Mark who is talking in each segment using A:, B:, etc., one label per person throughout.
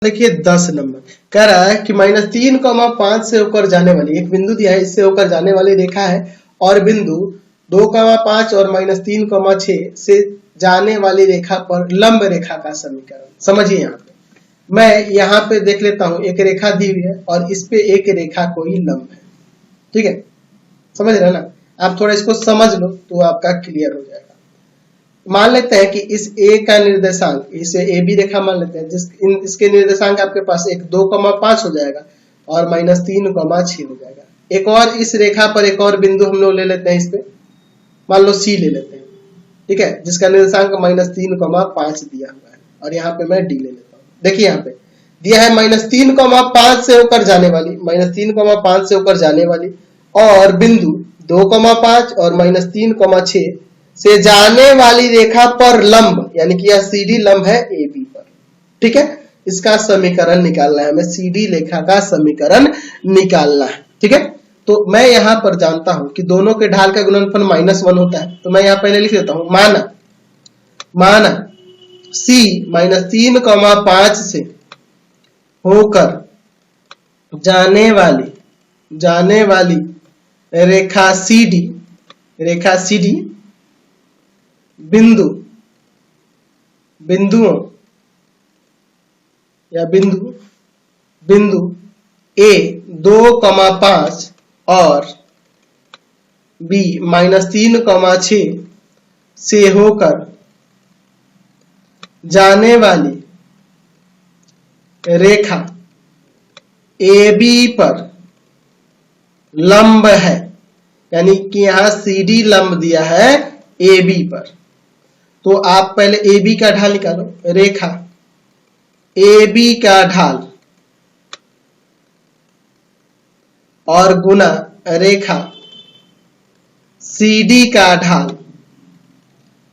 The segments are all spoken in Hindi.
A: देखिए 10 नंबर कह रहा है कि -3,5 से होकर जाने वाली एक बिंदु दिया है, इससे होकर जाने वाली रेखा है और बिंदु 2,5 और -3,6 से जाने वाली रेखा पर लंब रेखा का समीकरण। समझिए यहाँ पे मैं यहाँ पे देख लेता हूँ, एक रेखा दी हुई है और इस पे एक रेखा कोई लंब है। ठीक है, समझ रहे ना? आप थोड़ा इसको समझ लो तो आपका क्लियर हो जाएगा। मान लेते हैं कि इस ए का निर्देशांक, इसे ए बी रेखा मान लेते हैं, इसके निर्देशांक आपके पास एक 2,5 हो जाएगा और -3,6 हो जाएगा। एक और इस रेखा पर एक और बिंदु हम लोग ले लेते हैं, इस पे मान लो सी ले लेते हैं। ठीक है, जिसका निर्देशांक -3,5 दिया हुआ है और यहाँ पे मैं डी ले लेता हूँ। देखिए यहाँ पे दिया है -3,5 से होकर जाने वाली, -3,5 से होकर जाने वाली और बिंदु 2,5 और -3,6 से जाने वाली रेखा पर लंब, यानी कि यह सीडी लंब है ए बी पर। ठीक है, इसका समीकरण निकालना है हमें, सीडी रेखा का समीकरण निकालना है। ठीक है, तो मैं यहां पर जानता हूं कि दोनों के ढाल का गुणनफल -1 होता है, तो मैं यहां पहले लिख देता हूं, माना सी -3,5 से होकर जाने वाली रेखा सीडी बिंदु ए 2,5 और बी -3,6 से होकर जाने वाली रेखा ए बी पर लंब है, यानी कि यहां सीडी लंब दिया है ए बी पर। तो आप पहले ए बी का ढाल निकालो, रेखा ए बी का ढाल और गुना रेखा सी डी का ढाल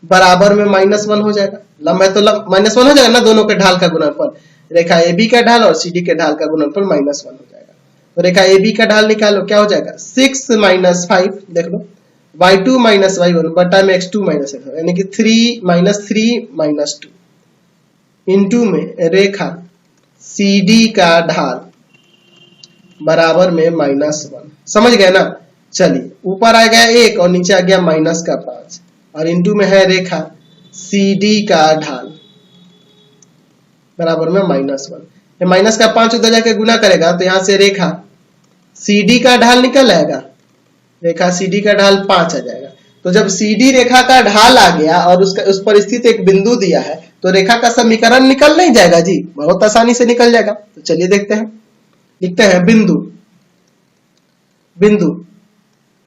A: बराबर में -1 हो जाएगा। लंब है तो -1 हो जाएगा ना, दोनों के ढाल का गुणनफल। रेखा ए बी का ढाल और सी डी के ढाल का गुणनफल -1 हो जाएगा। तो रेखा ए बी का ढाल निकालो, क्या हो जाएगा 6 - 5, देख लो y2 - y1 बटा में x2 - x1, यानी कि 3 - 2 इंटू में रेखा CD का ढाल बराबर में -1। समझ गए ना? चलिए, ऊपर आ गया 1 और नीचे आ गया -5 और इंटू में है रेखा CD का ढाल बराबर में -1। ये -5 उधर जाके गुना करेगा तो यहां से रेखा CD का ढाल निकल आएगा, रेखा CD का ढाल 5 आ जाएगा। तो जब CD रेखा का ढाल आ गया और उस पर स्थित एक बिंदु दिया है तो रेखा का समीकरण निकल नहीं जाएगा जी, बहुत आसानी से निकल जाएगा। तो चलिए देखते हैं, लिखते हैं बिंदु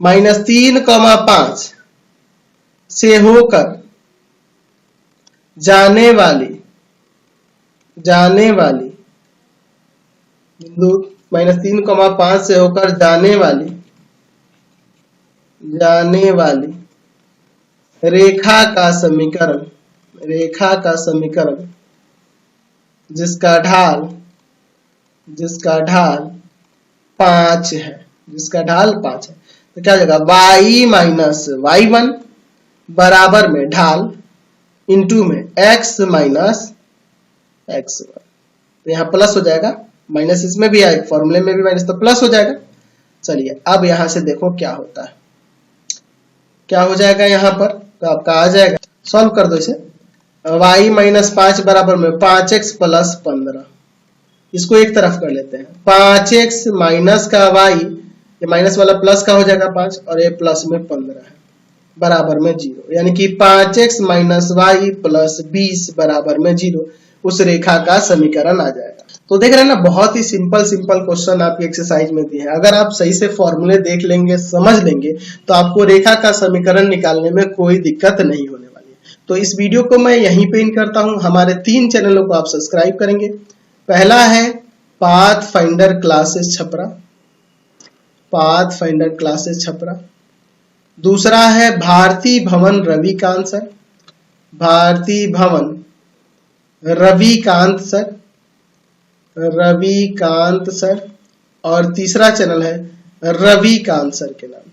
A: -3,5 से होकर जाने वाली बिंदु -3,5 से होकर जाने वाली रेखा का समीकरण जिसका ढाल 5 है, तो क्या हो जाएगा y - y1 बराबर में ढाल इंटू में x - x1। तो यहाँ प्लस हो जाएगा, माइनस इसमें भी है, फॉर्मूले में भी माइनस, तो प्लस हो जाएगा। चलिए अब यहां से देखो क्या होता है, क्या हो जाएगा यहाँ पर, तो आपका आ जाएगा, सॉल्व कर दो इसे। y - 5 बराबर में 5x + 15, इसको एक तरफ कर लेते हैं। 5x माइनस का y, ये माइनस वाला प्लस का हो जाएगा 5 और ये प्लस में 15 है, बराबर में 0, यानी कि 5x - y + 20 बराबर में 0 उस रेखा का समीकरण आ जाएगा। तो देख रहे हैं ना, बहुत ही सिंपल क्वेश्चन आपकी एक्सरसाइज में दिए हैं। अगर आप सही से फॉर्मूले देख लेंगे, समझ लेंगे, तो आपको रेखा का समीकरण निकालने में कोई दिक्कत नहीं होने वाली है। तो इस वीडियो को मैं यहीं पे एंड करता हूं। हमारे 3 चैनलों को आप सब्सक्राइब करेंगे। पहला है पाथफाइंडर क्लासेस छपरा, दूसरा है भारती भवन रविकांत सर, और तीसरा चैनल है रविकांत सर के नाम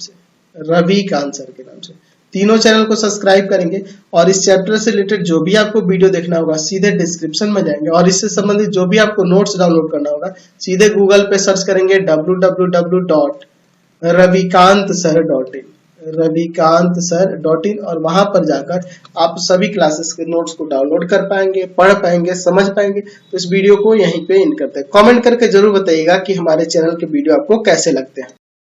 A: से। तीनों चैनल को सब्सक्राइब करेंगे और इस चैप्टर से रिलेटेड जो भी आपको वीडियो देखना होगा सीधे डिस्क्रिप्शन में जाएंगे और इससे संबंधित जो भी आपको नोट्स डाउनलोड करना होगा सीधे गूगल पे सर्च करेंगे www.ravikantsir.in और वहां पर जाकर आप सभी क्लासेस के नोट्स को डाउनलोड कर पाएंगे, पढ़ पाएंगे, समझ पाएंगे। तो इस वीडियो को यहीं पे एंड करते हैं। कमेंट करके जरूर बताइएगा कि हमारे चैनल के वीडियो आपको कैसे लगते हैं।